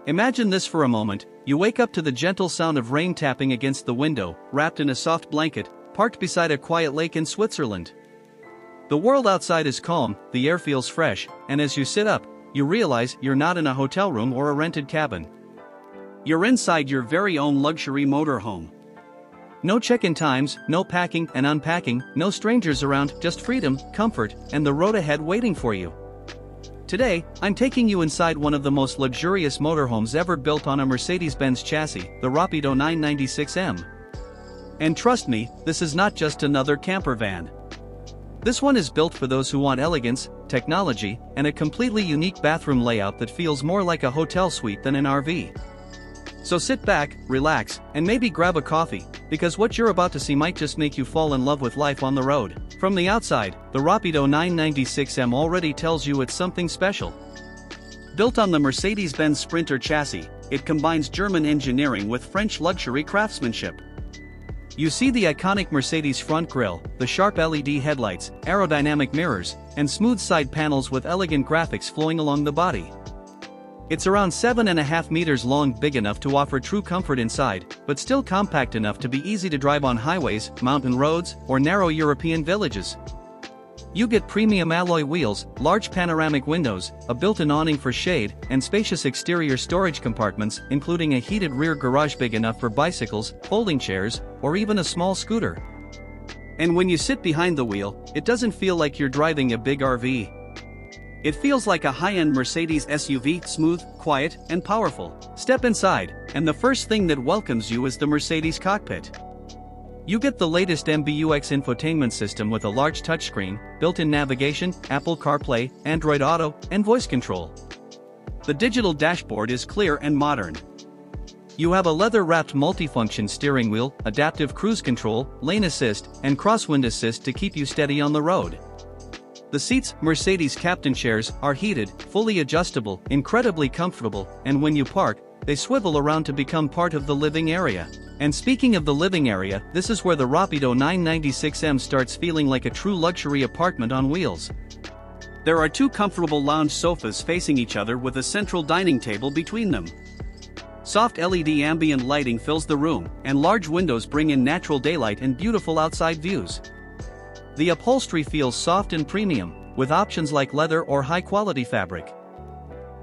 Imagine this for a moment. You wake up to the gentle sound of rain tapping against the window, wrapped in a soft blanket, parked beside a quiet lake in Switzerland. The world outside is calm, the air feels fresh, and as you sit up, you realize you're not in a hotel room or a rented cabin. You're inside your very own luxury motorhome. No check-in times, no packing and unpacking, no strangers around, just freedom, comfort, and the road ahead waiting for you. Today, I'm taking you inside one of the most luxurious motorhomes ever built on a Mercedes-Benz chassis, the Rapido 996M. And trust me, this is not just another camper van. This one is built for those who want elegance, technology, and a completely unique bathroom layout that feels more like a hotel suite than an RV. So sit back, relax, and maybe grab a coffee, because what you're about to see might just make you fall in love with life on the road. From the outside, the Rapido 996M already tells you it's something special. Built on the Mercedes-Benz Sprinter chassis, it combines German engineering with French luxury craftsmanship. You see the iconic Mercedes front grille, the sharp LED headlights, aerodynamic mirrors, and smooth side panels with elegant graphics flowing along the body. It's around 7.5 meters long, big enough to offer true comfort inside, but still compact enough to be easy to drive on highways, mountain roads, or narrow European villages. You get premium alloy wheels, large panoramic windows, a built-in awning for shade, and spacious exterior storage compartments, including a heated rear garage big enough for bicycles, folding chairs, or even a small scooter. And when you sit behind the wheel, it doesn't feel like you're driving a big RV. It feels like a high-end Mercedes SUV, smooth, quiet, and powerful. Step inside, and the first thing that welcomes you is the Mercedes cockpit. You get the latest MBUX infotainment system with a large touchscreen, built-in navigation, Apple CarPlay, Android Auto, and voice control. The digital dashboard is clear and modern. You have a leather-wrapped multifunction steering wheel, adaptive cruise control, lane assist, and crosswind assist to keep you steady on the road. The seats, Mercedes captain chairs, are heated, fully adjustable, incredibly comfortable, and when you park, they swivel around to become part of the living area. And speaking of the living area, this is where the Rapido 996M starts feeling like a true luxury apartment on wheels. There are two comfortable lounge sofas facing each other with a central dining table between them. Soft LED ambient lighting fills the room, and large windows bring in natural daylight and beautiful outside views. The upholstery feels soft and premium, with options like leather or high-quality fabric.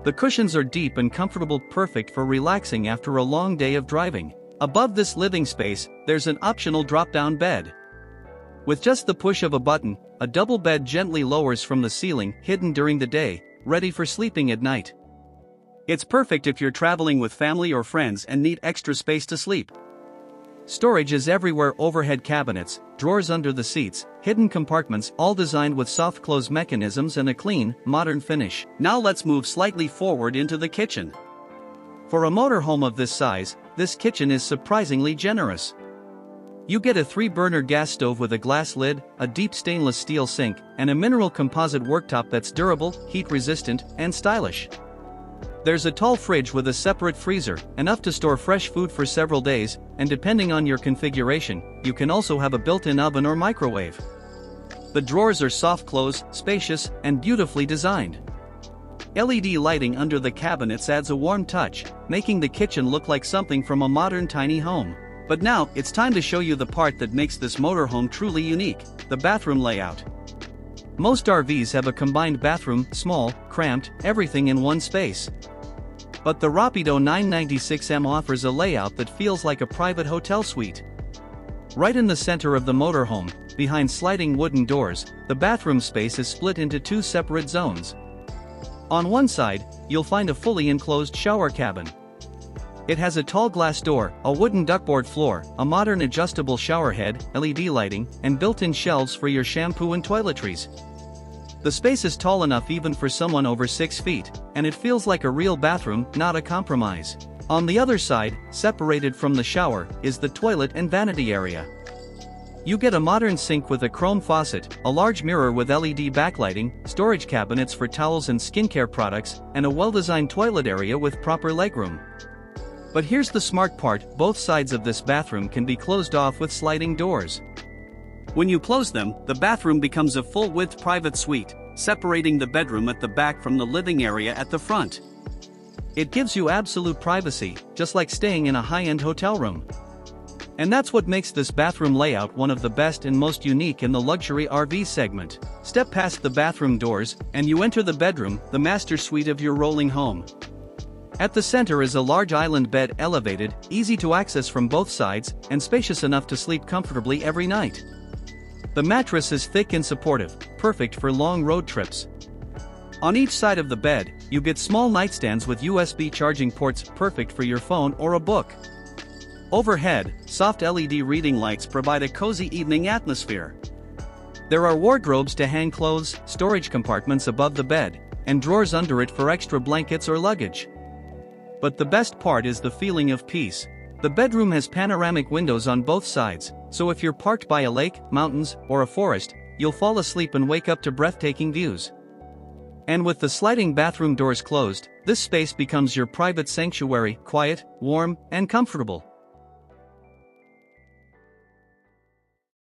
The cushions are deep and comfortable, perfect for relaxing after a long day of driving. Above this living space, there's an optional drop-down bed. With just the push of a button, a double bed gently lowers from the ceiling, hidden during the day, ready for sleeping at night. It's perfect if you're traveling with family or friends and need extra space to sleep. Storage is everywhere: overhead cabinets, drawers under the seats, hidden compartments, all designed with soft close mechanisms and a clean, modern finish. Now let's move slightly forward into the kitchen. For a motorhome of this size, this kitchen is surprisingly generous. You get a 3-burner gas stove with a glass lid, a deep stainless steel sink, and a mineral composite worktop that's durable, heat-resistant, and stylish. There's a tall fridge with a separate freezer, enough to store fresh food for several days, and depending on your configuration, you can also have a built-in oven or microwave. The drawers are soft close, spacious, and beautifully designed. LED lighting under the cabinets adds a warm touch, making the kitchen look like something from a modern tiny home. But now, it's time to show you the part that makes this motorhome truly unique: the bathroom layout. Most RVs have a combined bathroom, small, cramped, everything in one space. But the Rapido 996M offers a layout that feels like a private hotel suite. Right in the center of the motorhome, behind sliding wooden doors, the bathroom space is split into two separate zones. On one side, you'll find a fully enclosed shower cabin. It has a tall glass door, a wooden duckboard floor, a modern adjustable shower head, LED lighting, and built-in shelves for your shampoo and toiletries. The space is tall enough even for someone over 6 feet, and it feels like a real bathroom, not a compromise. On the other side, separated from the shower, is the toilet and vanity area. You get a modern sink with a chrome faucet, a large mirror with LED backlighting, storage cabinets for towels and skincare products, and a well-designed toilet area with proper legroom. But here's the smart part: both sides of this bathroom can be closed off with sliding doors. When you close them, the bathroom becomes a full-width private suite, separating the bedroom at the back from the living area at the front. It gives you absolute privacy, just like staying in a high-end hotel room. And that's what makes this bathroom layout one of the best and most unique in the luxury RV segment. Step past the bathroom doors, and you enter the bedroom, the master suite of your rolling home. At the center is a large island bed, elevated, easy to access from both sides, and spacious enough to sleep comfortably every night. The mattress is thick and supportive, perfect for long road trips. On each side of the bed, you get small nightstands with USB charging ports, perfect for your phone or a book. Overhead, soft LED reading lights provide a cozy evening atmosphere. There are wardrobes to hang clothes, storage compartments above the bed, and drawers under it for extra blankets or luggage. But the best part is the feeling of peace. The bedroom has panoramic windows on both sides, so if you're parked by a lake, mountains, or a forest, you'll fall asleep and wake up to breathtaking views. And with the sliding bathroom doors closed, this space becomes your private sanctuary, quiet, warm, and comfortable.